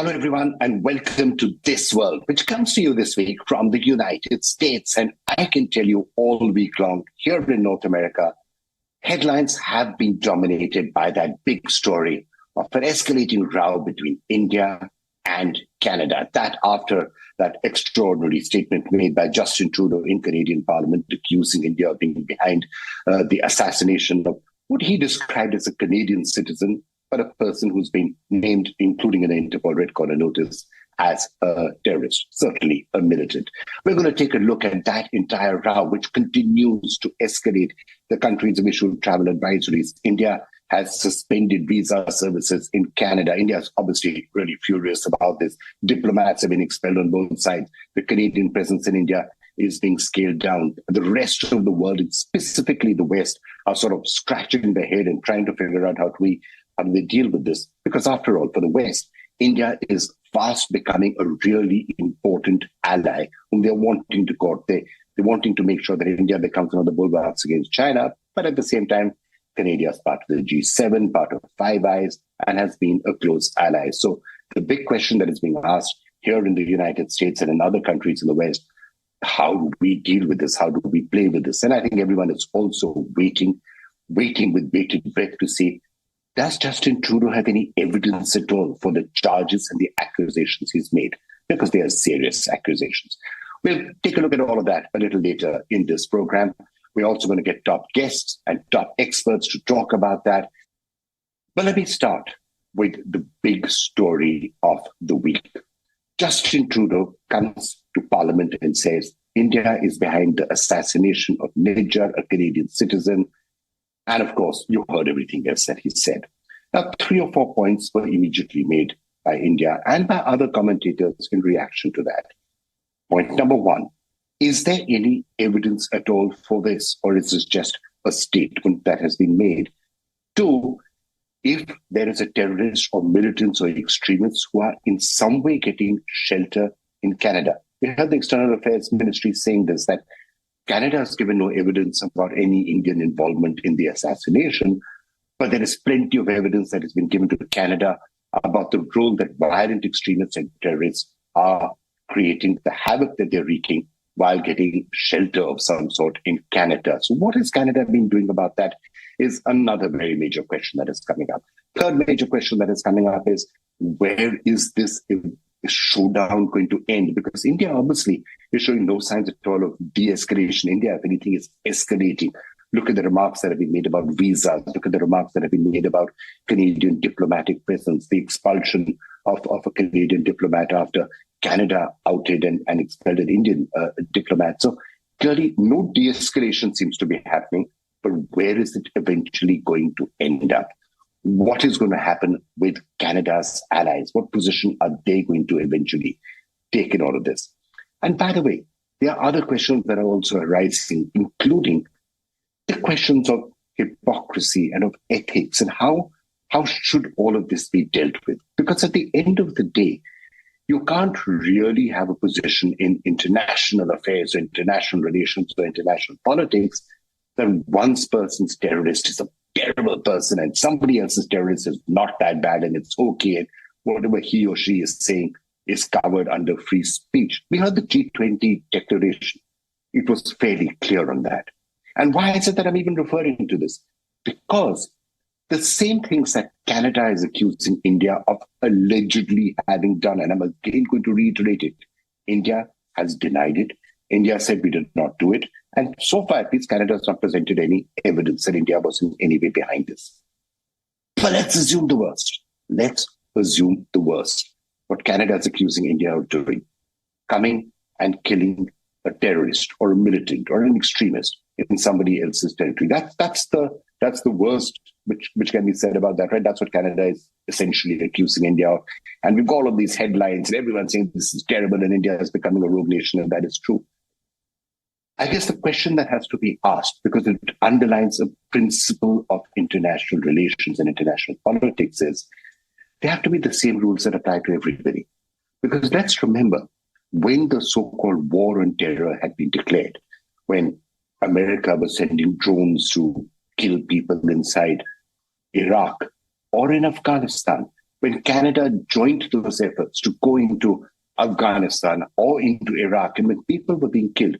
Hello, everyone, and welcome to This World, which comes to you this week from the United States. And I can tell you all week long, here in North America, headlines have been dominated by that big story of an escalating row between India and Canada. That after that extraordinary statement made by Justin Trudeau in Canadian Parliament, accusing India of being behind the assassination of what he described as a Canadian citizen, but a person who's been named, including an Interpol Red Corner notice, as a terrorist, certainly a militant. We're going to take a look at that entire row, which continues to escalate. The countries have issued travel advisories. India has suspended visa services in Canada. India is obviously really furious about this. Diplomats have been expelled on both sides. The Canadian presence in India is being scaled down. The rest of the world, and specifically the West, are sort of scratching their head and trying to figure out how do they deal with this? Because after all, for the West, India is fast becoming a really important ally whom they're wanting to court. They're wanting to make sure that India becomes one of the bulwarks against China, but at the same time, Canada is part of the G7, part of Five Eyes, and has been a close ally. So the big question that is being asked here in the United States and in other countries in the West, how do we deal with this? How do we play with this? And I think everyone is also waiting with bated breath to see, does Justin Trudeau have any evidence at all for the charges and the accusations he's made? Because they are serious accusations. We'll take a look at all of that a little later in this program. We're also going to get top guests and top experts to talk about that. But let me start with the big story of the week. Justin Trudeau comes to Parliament and says India is behind the assassination of Nijjar, a Canadian citizen. And of course, you heard everything else that he said. Now, 3 or 4 points were immediately made by India and by other commentators in reaction to that. Point number 1, is there any evidence at all for this, or is this just a statement that has been made? 2, if there is a terrorist or militants or extremists who are in some way getting shelter in Canada. We heard the External Affairs Ministry saying this, that Canada has given no evidence about any Indian involvement in the assassination, but there is plenty of evidence that has been given to Canada about the role that violent extremists and terrorists are creating, the havoc that they're wreaking while getting shelter of some sort in Canada. So what has Canada been doing about that is another very major question that is coming up. Third major question that is coming up is, where is this showdown going to end? Because India obviously is showing no signs at all of de-escalation. India, if anything, is escalating. Look at the remarks that have been made about visas. Look at the remarks that have been made about Canadian diplomatic presence, the expulsion of a Canadian diplomat after Canada outed and expelled an Indian diplomat. So clearly no de-escalation seems to be happening, but where is it eventually going to end up? What is going to happen with Canada's allies? What position are they going to eventually take in all of this? And by the way, there are other questions that are also arising, including the questions of hypocrisy and of ethics, and how should all of this be dealt with? Because at the end of the day, you can't really have a position in international affairs, or international relations, or international politics that one person's terrorist is a terrible person and somebody else's terrorist is not that bad and it's okay, and whatever he or she is saying is covered under free speech. We heard the G20 declaration. It was fairly clear on that. And why is it that I'm even referring to this? Because the same things that Canada is accusing India of allegedly having done, and I'm again going to reiterate it, India has denied it. India said we did not do it. And so far, at least, Canada has not presented any evidence that India was in any way behind this. But let's assume the worst. Let's assume the worst. What Canada is accusing India of doing, coming and killing a terrorist or a militant or an extremist in somebody else's territory. That's the worst which can be said about that, right? That's what Canada is essentially accusing India of. And we've got all of these headlines and everyone's saying this is terrible and India is becoming a rogue nation, and that is true. I guess the question that has to be asked, because it underlines a principle of international relations and international politics, is they have to be the same rules that apply to everybody. Because let's remember, when the so-called war on terror had been declared, when America was sending drones to kill people inside Iraq or in Afghanistan, when Canada joined those efforts to go into Afghanistan or into Iraq, and when people were being killed,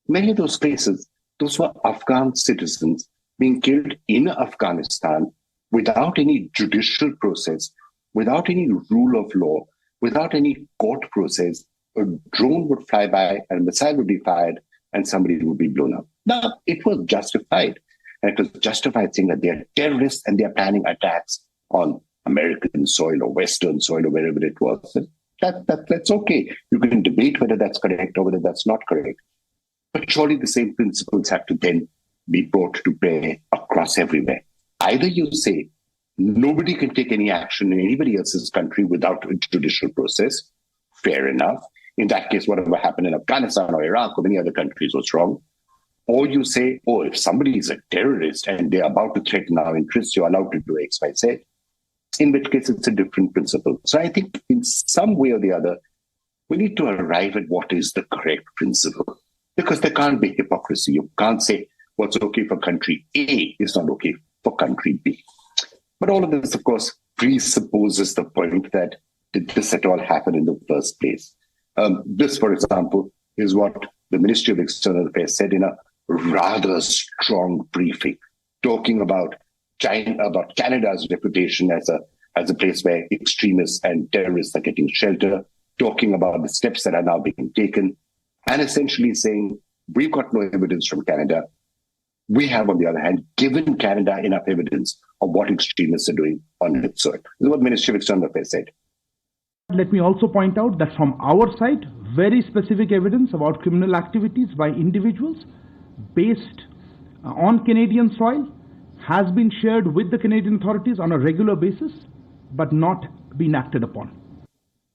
many of those places, those were Afghan citizens being killed in Afghanistan without any judicial process, without any rule of law, without any court process. A drone would fly by and a missile would be fired and somebody would be blown up. Now, it was justified. And it was justified saying that they are terrorists and they are planning attacks on American soil or Western soil or wherever it was. That's okay. You can debate whether that's correct or whether that's not correct. But surely the same principles have to then be brought to bear across everywhere. Either you say nobody can take any action in anybody else's country without a judicial process, fair enough. In that case, whatever happened in Afghanistan or Iraq or many other countries was wrong. Or you say, oh, if somebody is a terrorist and they're about to threaten our interests, you're allowed to do X, Y, Z. In which case, it's a different principle. So I think in some way or the other, we need to arrive at what is the correct principle. Because there can't be hypocrisy. You can't say what's okay for country A is not okay for country B. But all of this, of course, presupposes the point that did this at all happen in the first place? This, for example, is what the Ministry of External Affairs said in a rather strong briefing, talking about China, about Canada's reputation as a place where extremists and terrorists are getting shelter, talking about the steps that are now being taken, and essentially saying, we've got no evidence from Canada. We have, on the other hand, given Canada enough evidence of what extremists are doing on its soil. This is what the Ministry of External Affairs said. Let me also point out that from our side, very specific evidence about criminal activities by individuals based on Canadian soil has been shared with the Canadian authorities on a regular basis, but not been acted upon.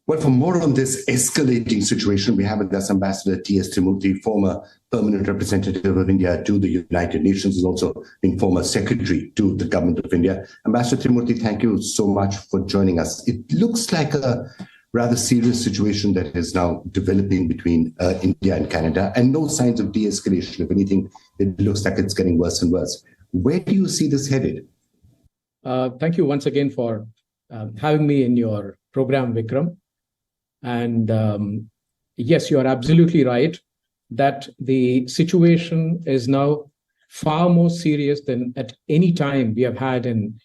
Well, for more on this escalating situation, we have with us Ambassador T.S. Timothy, former permanent representative of India to the United Nations, and also been former secretary to the government of India. Ambassador Timothy, thank you so much for joining us. It looks like a rather serious situation that is now developing between India and Canada, and no signs of de-escalation. If anything, it looks like it's getting worse and worse. Where do you see this headed? Thank you once again for having me in your program, Vikram. And yes, you are absolutely right that the situation is now far more serious than at any time we have had in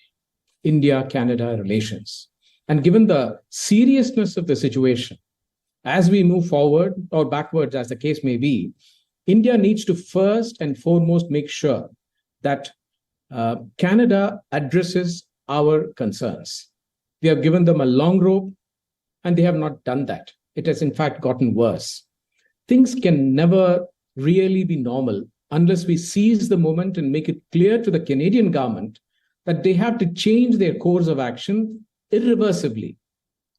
India-Canada relations. And given the seriousness of the situation, as we move forward or backwards, as the case may be, India needs to first and foremost make sure that Canada addresses our concerns. We have given them a long rope, and they have not done that. It has, in fact, gotten worse. Things can never really be normal unless we seize the moment and make it clear to the Canadian government that they have to change their course of action irreversibly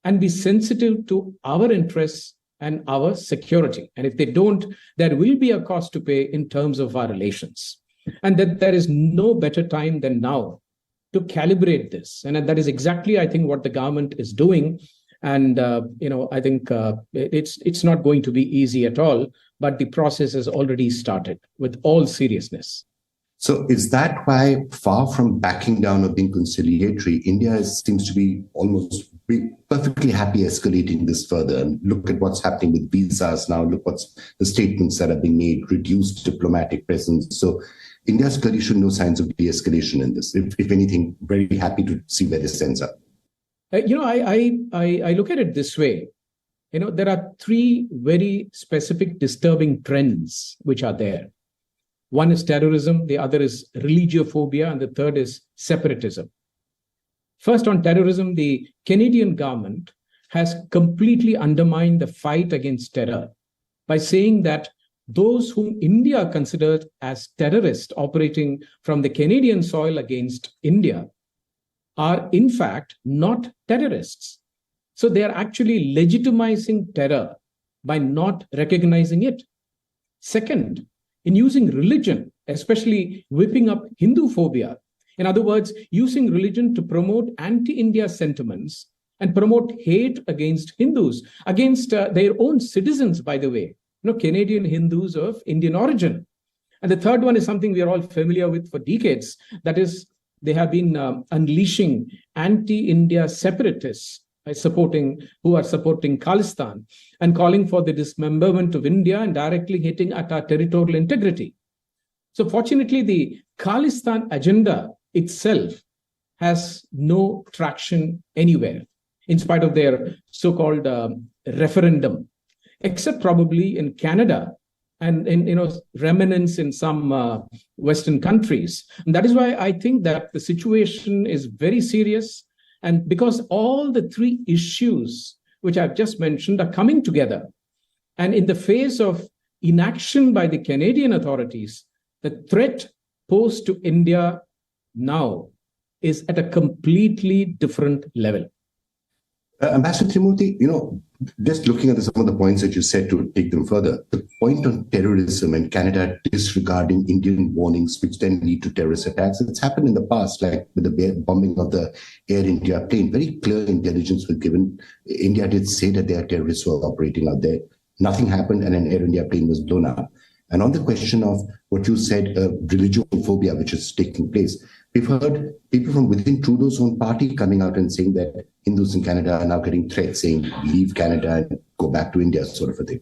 and be sensitive to our interests and our security. And if they don't, there will be a cost to pay in terms of our relations. And that there is no better time than now to calibrate this. And that is exactly, I think, what the government is doing. And, I think it's not going to be easy at all, but the process has already started with all seriousness. So is that why, far from backing down or being conciliatory, India seems to be almost perfectly happy escalating this further? And look at what's happening with visas now. Look what's the statements that are being made, reduced diplomatic presence. So India's clearly showing no signs of de-escalation in this. If anything, very happy to see where this ends up. I look at it this way. There are three very specific disturbing trends which are there. One is terrorism, the other is religiophobia, and the third is separatism. First, on terrorism, the Canadian government has completely undermined the fight against terror by saying that those whom India considered as terrorists operating from the Canadian soil against India are in fact not terrorists. So they are actually legitimizing terror by not recognizing it. Second, in using religion, especially whipping up Hindu phobia, in other words, using religion to promote anti-India sentiments and promote hate against Hindus, against their own citizens, by the way, Canadian Hindus of Indian origin. And the third one is something we are all familiar with for decades, that is they have been unleashing anti-India separatists who are supporting Khalistan and calling for the dismemberment of India and directly hitting at our territorial integrity. So fortunately, the Khalistan agenda itself has no traction anywhere, in spite of their so-called referendum, except probably in Canada and in remnants in some Western countries. And that is why I think that the situation is very serious. And because all the three issues which I've just mentioned are coming together, and in the face of inaction by the Canadian authorities, the threat posed to India now is at a completely different level. Ambassador Timothy, just looking at some of the points that you said to take them further, the point on terrorism and Canada disregarding Indian warnings, which then lead to terrorist attacks, it's happened in the past, like with the bombing of the Air India plane. Very clear intelligence was given. India did say that their terrorists were operating out there. Nothing happened, and an Air India plane was blown up. And on the question of what you said, religiophobia, which is taking place, we've heard people from within Trudeau's own party coming out and saying that Hindus in Canada are now getting threats, saying leave Canada and go back to India, sort of a thing.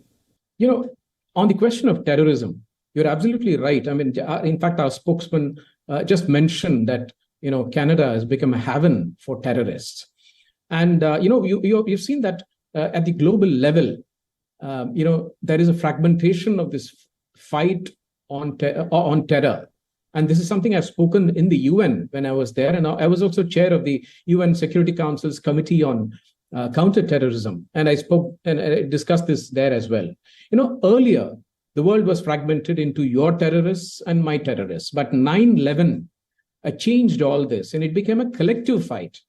On the question of terrorism, you're absolutely right. I mean, in fact, our spokesman just mentioned that, Canada has become a haven for terrorists. And, you've seen that at the global level, there is a fragmentation of this fight on terror. And this is something I've spoken in the UN when I was there. And I was also chair of the UN Security Council's Committee on Counterterrorism. And I spoke and I discussed this there as well. Earlier, the world was fragmented into your terrorists and my terrorists. But 9/11 changed all this, and it became a collective fight,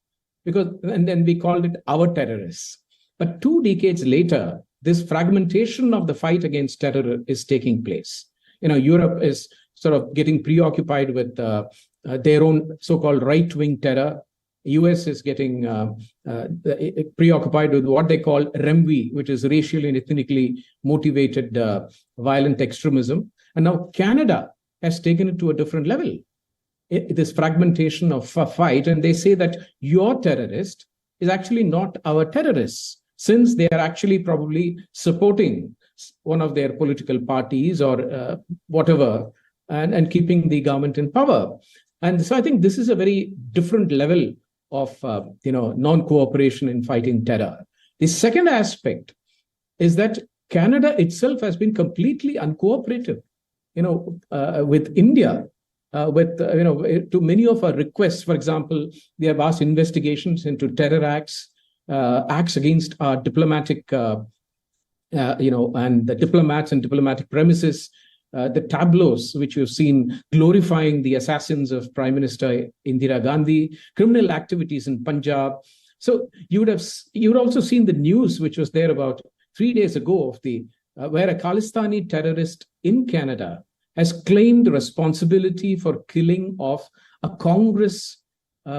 and then we called it our terrorists. But 2 decades later, this fragmentation of the fight against terror is taking place. Europe is sort of getting preoccupied with their own so-called right-wing terror. US is getting preoccupied with what they call REMV, which is racially and ethnically motivated violent extremism. And now Canada has taken it to a different level. This fragmentation of fight, and they say that your terrorist is actually not our terrorists, since they are actually probably supporting one of their political parties or whatever, and keeping the government in power. And so I think this is a very different level of non-cooperation in fighting terror. The second aspect is that Canada itself has been completely uncooperative, with India. To many of our requests, for example, they have asked investigations into terror acts, acts against our diplomatic, and the diplomats and diplomatic premises, the tableaus which you've seen glorifying the assassins of Prime Minister Indira Gandhi, criminal activities in Punjab. So you'd also seen the news which was there about 3 days ago of where a Khalistani terrorist in Canada has claimed responsibility for killing of a Congress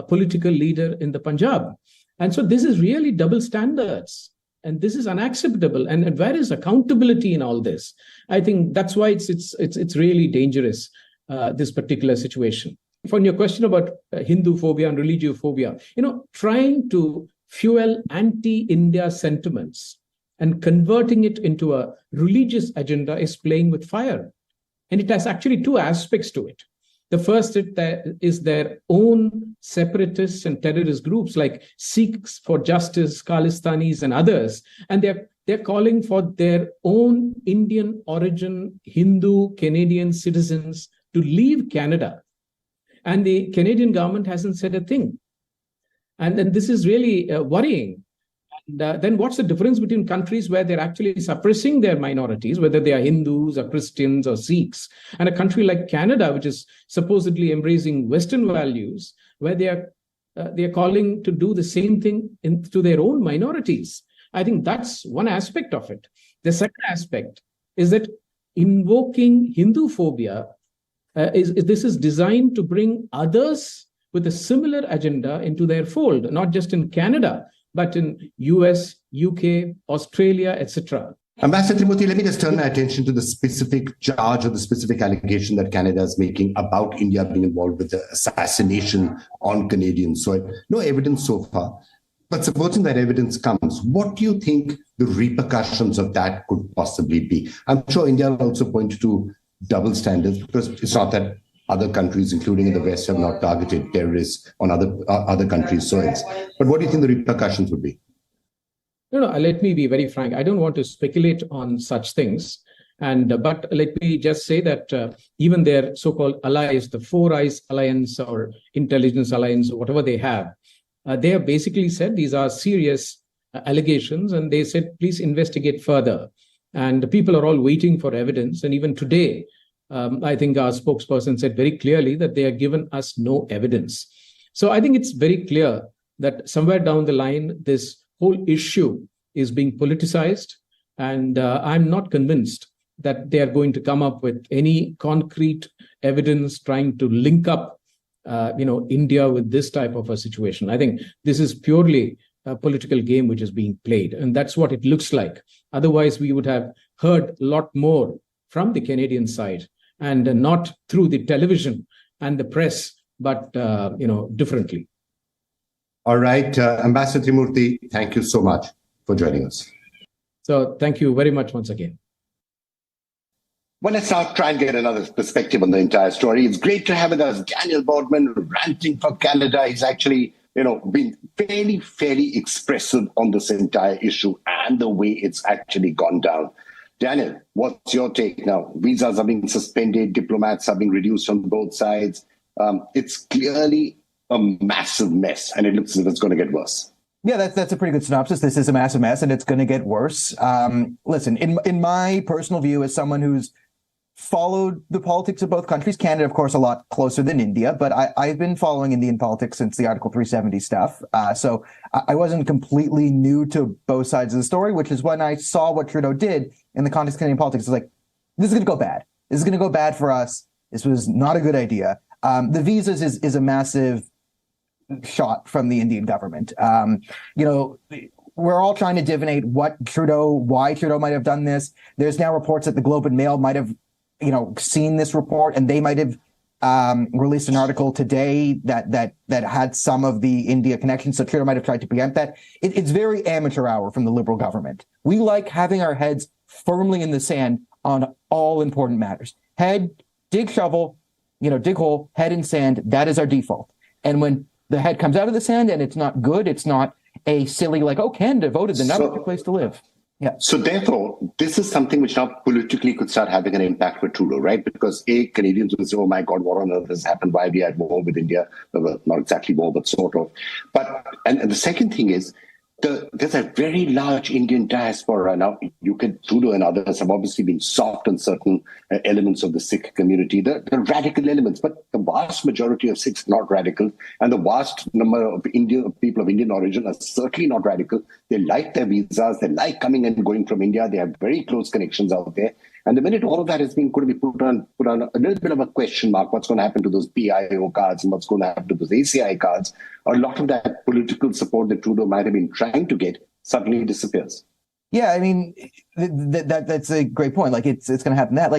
political leader in the Punjab. And so this is really double standards, and this is unacceptable. And where is accountability in all this? I think that's why it's really dangerous, this particular situation. On your question about Hindu phobia and religiophobia, trying to fuel anti-India sentiments and converting it into a religious agenda is playing with fire. And it has actually 2 aspects to it. The first is their own separatists and terrorist groups like Sikhs for Justice, Khalistanis, and others. And they're calling for their own Indian origin Hindu Canadian citizens to leave Canada. And the Canadian government hasn't said a thing. And then this is really worrying. And then what's the difference between countries where they're actually suppressing their minorities, whether they are Hindus or Christians or Sikhs, and a country like Canada, which is supposedly embracing Western values, where they are calling to do the same thing to their own minorities? I think that's one aspect of it. The second aspect is that invoking Hindu phobia this is designed to bring others with a similar agenda into their fold, not just in Canada, but in US, UK, Australia, etc. Ambassador Timothy, let me just turn my attention to the specific charge or the specific allegation that Canada is making about India being involved with the assassination on Canadian soil. No evidence so far. But supposing that evidence comes, what do you think the repercussions of that could possibly be? I'm sure India will also point to double standards, because it's not that other countries, including in the West, have not targeted terrorists on other countries' soils. But what do you think the repercussions would be? No, let me be very frank. I don't want to speculate on such things. But let me just say that even their so-called allies, the Four Eyes Alliance or Intelligence Alliance, whatever they have basically said these are serious allegations, and they said, please investigate further. And the people are all waiting for evidence. And even today, I think our spokesperson said very clearly that they have given us no evidence. So I think it's very clear that somewhere down the line, this whole issue is being politicized. And I'm not convinced that they are going to come up with any concrete evidence trying to link up India with this type of a situation. I think this is purely a political game which is being played, and that's what it looks like. Otherwise, we would have heard a lot more from the Canadian side, and not through the television and the press, but differently. All right, Ambassador Trimurthy, thank you so much for joining us. So thank you very much once again. Well, let's now try and get another perspective on the entire story. It's great to have with us Daniel Boardman, ranting for Canada. He's actually, been fairly expressive on this entire issue and the way it's actually gone down. Daniel, what's your take now? Visas are being suspended, diplomats are being reduced on both sides. It's clearly a massive mess, and it looks as if it's going to get worse. Yeah, that's a pretty good synopsis. This is a massive mess, and it's going to get worse. Listen, in my personal view, as someone who's followed the politics of both countries, Canada, of course, a lot closer than India, but I've been following Indian politics since the Article 370 stuff. So I wasn't completely new to both sides of the story, which is when I saw what Trudeau did in the context of Canadian politics. I was like, this is going to go bad. This is going to go bad for us. This was not a good idea. The visas is a massive shot from the Indian government. We're all trying to divinate why Trudeau might have done this. There's now reports that the Globe and Mail might have seen this report, and they might have released an article today that had some of the India connection. So Trudeau might have tried to preempt that. It's very amateur hour from the Liberal government. We like having our heads firmly in the sand on all important matters. Head, dig shovel, dig hole, head in sand. That is our default. And when the head comes out of the sand and it's not good, it's not a silly Canada voted, then that's a good place to live. Yeah. So therefore, this is something which now politically could start having an impact for Trudeau, right? Because Canadians will say, oh my God, what on earth has happened? Why we had war with India? Well, not exactly war, but sort of. But and the second thing is, there's a very large Indian diaspora. Now, Trudeau and others have obviously been soft on certain elements of the Sikh community, the radical elements, but the vast majority of Sikhs are not radical, and the vast number of people of Indian origin are certainly not radical. They like their visas, they like coming and going from India, they have very close connections out there. And the minute all of that is going to be put on a little bit of a question mark, what's going to happen to those PIO cards and what's going to happen to those ACI cards, a lot of that political support that Trudeau might have been trying to get suddenly disappears. Yeah, I mean, that's a great point. It's going to happen that.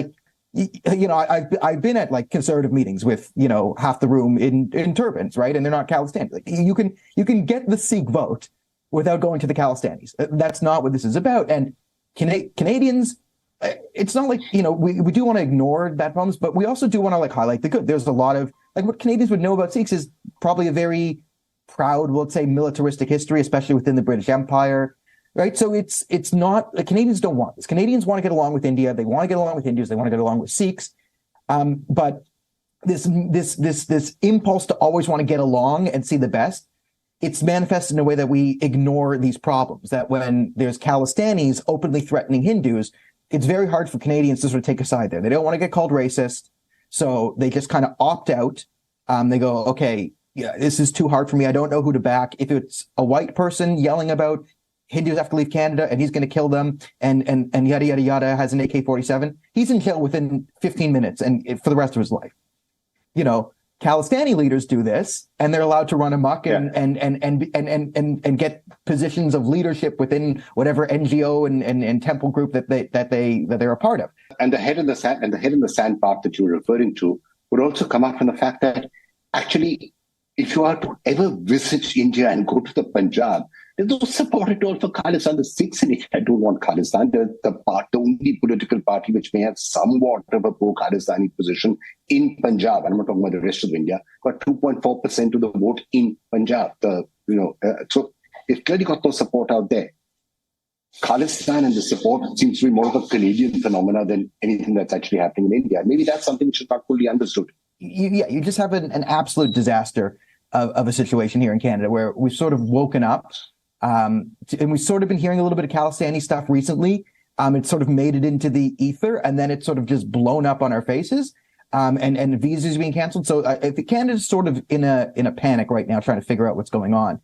I've been at conservative meetings with half the room in turbans, right? And they're not Khalistanis. You can get the Sikh vote without going to the Khalistanis. That's not what this is about. And Canadians, it's not we do want to ignore bad problems, but we also do want to highlight the good. There's a lot of what Canadians would know about Sikhs is probably a very proud, let's say, militaristic history, especially within the British Empire, right? So it's not Canadians don't want this. Canadians want to get along with India. They want to get along with Hindus. They want to get along with Sikhs. But this impulse to always want to get along and see the best, it's manifested in a way that we ignore these problems. That when there's Khalistanis openly threatening Hindus, it's very hard for Canadians to sort of take a side there. They don't want to get called racist, so they just kind of opt out. They go, okay, yeah, this is too hard for me. I don't know who to back. If it's a white person yelling about Hindus have to leave Canada and he's going to kill them and yada, yada, yada, has an AK-47, he's in jail within 15 minutes and for the rest of his life. Khalistani leaders do this, and they're allowed to run amok and get positions of leadership within whatever NGO and temple group that they're a part of. And the head in the sand part that you're referring to would also come out from the fact that actually, if you are to ever visit India and go to the Punjab, there's no support at all for Khalistan. The Sikhs in India don't want Khalistan. They're the only political party which may have somewhat of a pro-Khalistani position in Punjab. I'm not talking about the rest of India. Got 2.4% of the vote in Punjab. So they've clearly got no support out there. Khalistan and the support seems to be more of a Canadian phenomena than anything that's actually happening in India. Maybe that's something which is not fully understood. You just have an absolute disaster of a situation here in Canada where we've sort of woken up. And we've sort of been hearing a little bit of Khalistani stuff recently. It sort of made it into the ether, and then it's sort of just blown up on our faces. And visas being canceled. So if Canada's sort of in a panic right now, trying to figure out what's going on.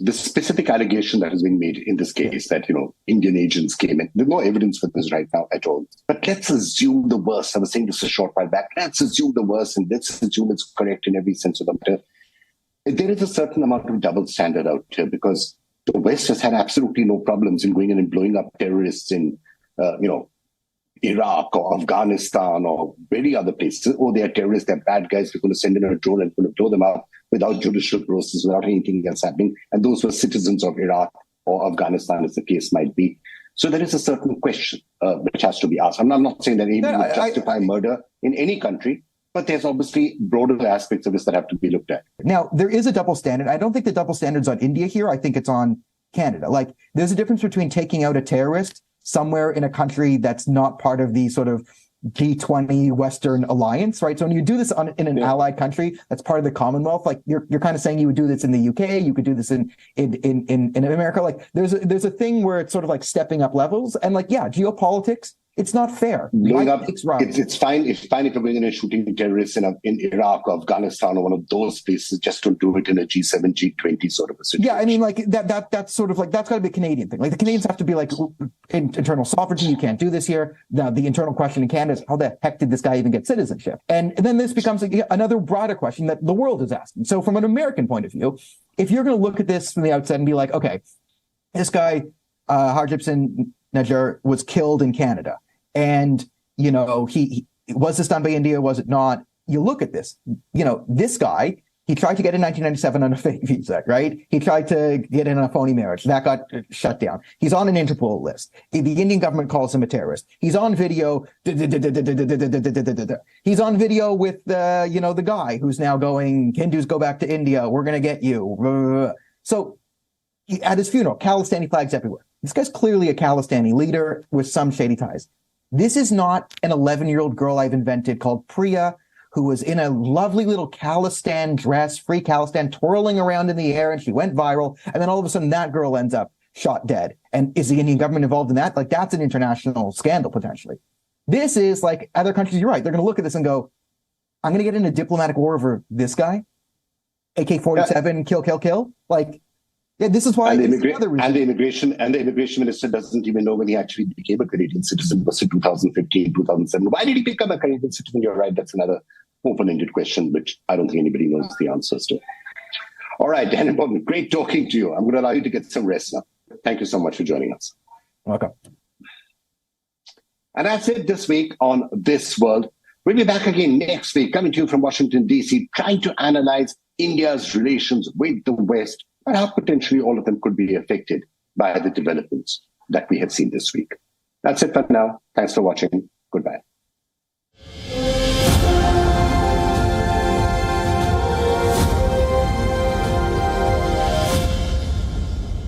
The specific allegation that has been made in this case that, Indian agents came in, there's no evidence for this right now at all. But let's assume the worst. I was saying this a short while back. Let's assume the worst, and let's assume it's correct in every sense of the matter. There is a certain amount of double standard out here because the West has had absolutely no problems in going in and blowing up terrorists in, Iraq or Afghanistan or many other places. Oh, they are terrorists, they're bad guys, we're going to send in a drone and we're going to blow them up without judicial process, without anything else happening. And those were citizens of Iraq or Afghanistan, as the case might be. So there is a certain question which has to be asked. I'm not saying that anybody would justify murder in any country, but there's obviously broader aspects of this that have to be looked at. Now, there is a double standard. I don't think the double standard's on India here. I think it's on Canada. Like, there's a difference between taking out a terrorist somewhere in a country that's not part of the sort of G20 Western alliance, right? So when you do this in an allied country that's part of the Commonwealth, like you're kind of saying you would do this in the UK, you could do this in America. Like there's a thing where it's sort of like stepping up levels, and like geopolitics. It's not fair. It's fine if you're going in and shooting terrorists in Iraq or Afghanistan or one of those places. Just don't do it in a G7, G20 sort of a situation. Yeah, I mean, like that's sort of like that's got to be a Canadian thing. Like the Canadians have to be like internal sovereignty. You can't do this here. Now the internal question in Canada is how the heck did this guy even get citizenship? And then this becomes another broader question that the world is asking. So from an American point of view, if you're going to look at this from the outset and be like, okay, this guy Harjit Singh Nijjar was killed in Canada. And, he was this done by India? Was it not? You look at this, this guy, he tried to get in 1997 on a fake visa, right? He tried to get in on a phony marriage. That got shut down. He's on an Interpol list. The Indian government calls him a terrorist. He's on video. He's on video with, the guy who's now going, Hindus go back to India. We're going to get you. So at his funeral, Khalistani flags everywhere. This guy's clearly a Khalistani leader with some shady ties. This is not an 11-year-old girl I've invented called Priya, who was in a lovely little Khalistan dress, free Khalistan, twirling around in the air, and she went viral. And then all of a sudden that girl ends up shot dead. And is the Indian government involved in that? Like, that's an international scandal, potentially. This is like other countries, you're right. They're going to look at this and go, I'm going to get in a diplomatic war over this guy? AK-47, kill. Like, yeah, this is why. And the immigration minister doesn't even know when he actually became a Canadian citizen. Was it 2015, 2007? Why did he become a Canadian citizen? You're right. That's another open-ended question, which I don't think anybody knows the answers to. All right, Dan, great talking to you. I'm going to allow you to get some rest now. Thank you so much for joining us. Welcome. And that's it this week on This World. We'll be back again next week, coming to you from Washington, D.C., trying to analyze India's relations with the West and how potentially all of them could be affected by the developments that we have seen this week. That's it for now. Thanks for watching. Goodbye.